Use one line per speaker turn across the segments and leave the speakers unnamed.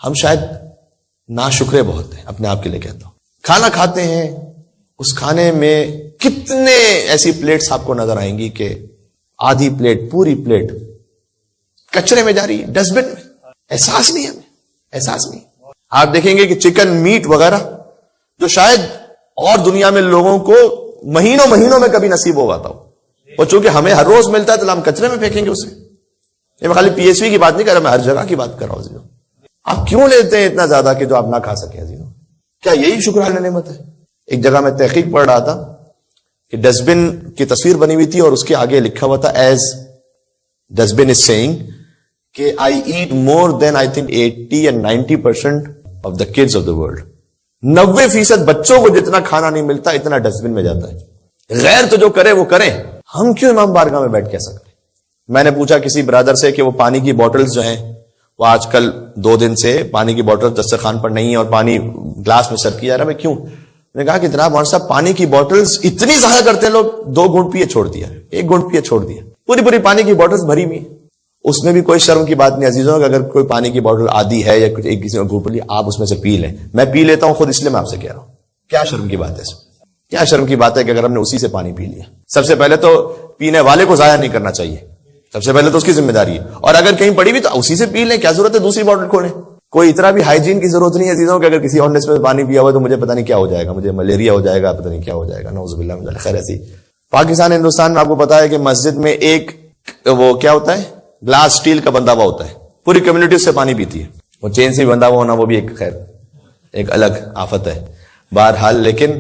ہم شاید ناشکرے بہت ہیں، اپنے آپ کے لیے کہتا ہوں. کھانا کھاتے ہیں، اس کھانے میں کتنے ایسی پلیٹس آپ کو نظر آئیں گی کہ آدھی پلیٹ، پوری پلیٹ کچرے میں جا رہی ہے، ڈسٹ بن میں. احساس نہیں ہمیں، احساس نہیں. آپ دیکھیں گے کہ چکن، میٹ وغیرہ جو شاید اور دنیا میں لوگوں کو مہینوں مہینوں میں کبھی نصیب ہوگا تھا، وہ چونکہ ہمیں ہر روز ملتا ہے تو ہم کچرے میں پھینکیں گے اسے. یہ میں خالی پی ایچ وی کی بات نہیں کر رہا، میں ہر جگہ کی بات کر رہا ہوں. آپ کیوں لیتے ہیں اتنا زیادہ کہ جو آپ نہ کھا سکیں عزیزوں؟ کیا یہی شکرانہ نعمت ہے؟ ایک جگہ میں تحقیق پڑھ رہا تھا کہ ڈسٹ بن کی تصویر بنی ہوئی تھی اور اس کے آگے لکھا ہوا تھا as Dustin is seeing کہ I ate more than I think 80 and 90% of the kids of the world. 90% بچوں کو جتنا کھانا نہیں ملتا اتنا ڈسٹ بن میں جاتا ہے. غیر تو جو کرے وہ کریں، ہم کیوں امام بارگاہ میں بیٹھ کہہ سکتے؟ میں نے پوچھا کسی برادر سے کہ وہ پانی کی بوٹلز جو ہیں وہ آج کل 2 دن سے پانی کی بوٹل دسترخوان پر نہیں ہے اور پانی گلاس میں سرو کیا جا رہا ہے. کیوں؟ میں نے کہا کہ جناب مولانا صاحب پانی کی بوٹلز اتنی ضائع کرتے ہیں لوگ، 2 گھونٹ پیے چھوڑ دیا، 1 گھونٹ پیے چھوڑ دیا، پوری پانی کی بوٹلز بھری ہوئی. اس میں بھی کوئی شرم کی بات نہیں عزیزوں کہ اگر کوئی پانی کی بوٹل آدھی ہے یا کچھ ایک کسی میں گھونٹ لی آپ اس میں سے پی لیں. میں پی لیتا ہوں خود، اس لیے میں آپ سے کہہ رہا ہوں. کیا شرم کی بات ہے اس میں؟ کیا شرم کی بات ہے کہ اگر ہم نے اسی سے پانی پی لیا؟ سب سے پہلے تو پینے والے کو ضائع نہیں کرنا چاہیے، سب سے پہلے تو اس کی ذمہ داری ہے. اور اگر کہیں پڑی بھی تو اسی سے پی لیں، کیا ضرورت ہے دوسری بوٹل کھولیں؟ کوئی اتنا بھی ہائیجین کی ضرورت نہیں ہے عزیزوں کہ اگر کسی اور نے اس میں پانی پیا ہوا تو مجھے پتہ نہیں کیا ہو جائے گا، مجھے ملیریا ہو جائے گا، پتہ نہیں کیا ہو جائے گا، نعوذ باللہ من ذلک. خیر ایسی پاکستان ہندوستان میں آپ کو پتا ہے کہ مسجد میں ایک وہ کیا ہوتا ہے، گلاس اسٹیل کا بندہ ہوا ہوتا ہے، پوری کمیونٹی اس سے پانی پیتی ہے. وہ چین سے بندہ ہوا ہونا وہ بھی ایک خیر ایک الگ آفت ہے. بہرحال لیکن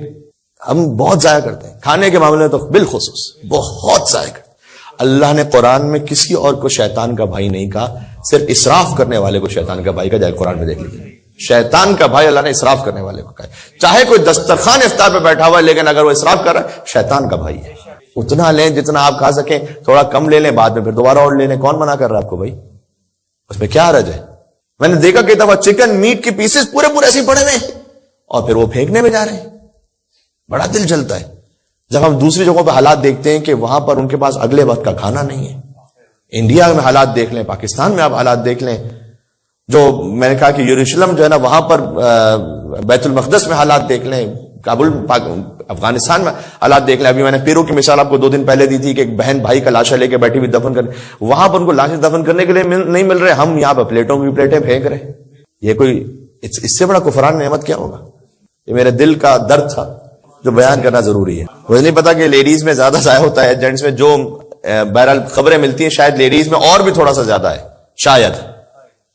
ہم بہت ضائع کرتے ہیں کھانے کے معاملے میں، تو بالخصوص بہت ضائع کرتے ہیں. اللہ نے قرآن میں کسی اور کو شیطان کا بھائی نہیں کہا، صرف اسراف کرنے والے کو شیطان کا بھائی کا. جائے قرآن میں دیکھ لیجیے، شیطان کا بھائی اللہ نے اسراف کرنے والے کو کہا. چاہے کوئی دسترخوان افطار پہ بیٹھا ہوا ہے لیکن اگر وہ اسراف کر رہا ہے شیطان کا بھائی ہے. اتنا لیں جتنا آپ کھا سکیں، تھوڑا کم لے لیں، بعد میں پھر دوبارہ اور لے لیں. کون منع کر رہا ہے آپ کو بھائی؟ اس میں کیا حرج ہے؟ میں نے دیکھا کہ دفعہ چکن میٹ کے پیسز پورے ایسے پڑے ہوئے اور پھر وہ پھینکنے میں جا رہے ہیں. بڑا دل جلتا ہے جب ہم دوسری جگہوں پہ حالات دیکھتے ہیں کہ وہاں پر ان کے پاس اگلے وقت کا کھانا نہیں ہے. انڈیا میں حالات دیکھ لیں، پاکستان میں آپ حالات دیکھ لیں، جو میں نے کہا کہ یروشلم جو ہے نا وہاں پر بیت المقدس میں حالات دیکھ لیں، کابل افغانستان میں حالات دیکھ لیں. ابھی میں نے پیرو کی مثال آپ کو 2 دن پہلے دی تھی کہ ایک بہن بھائی کا لاشا لے کے بیٹھی ہوئی دفن کرنے، وہاں پر ان کو لاشیں دفن کرنے کے لیے نہیں مل رہے، ہم یہاں پہ پلیٹوں کی پلیٹیں پھینک رہے ہیں. یہ کوئی اس سے بڑا کفران نعمت کیا ہوگا؟ یہ میرے دل کا درد تھا جو بیان کرنا ضروری ہے. مجھے نہیں پتا کہ لیڈیز میں زیادہ ضائع ہوتا ہے جینٹس میں، جو بہرحال خبریں ملتی ہیں شاید لیڈیز میں اور بھی تھوڑا سا زیادہ ہے شاید،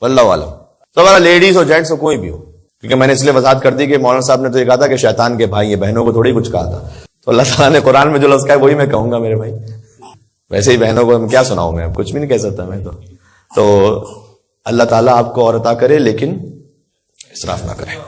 واللہ عالم. تو ہمارا لیڈیز ہو جینٹس ہو کوئی بھی ہو، کیونکہ میں نے اس لیے وضاحت کر دی کہ مولانا صاحب نے تو یہ کہا تھا کہ شیطان کے بھائی، یہ بہنوں کو تھوڑی کچھ کہا تھا. تو اللہ تعالیٰ نے قرآن میں جو لفظ کہا ہے وہی میں کہوں گا میرے بھائی. ویسے ہی بہنوں کو کیا سناؤں میں، کچھ بھی نہیں کہہ سکتا میں تو اللہ تعالیٰ آپ کو اور عطا کرے لیکن اسراف نہ کرے.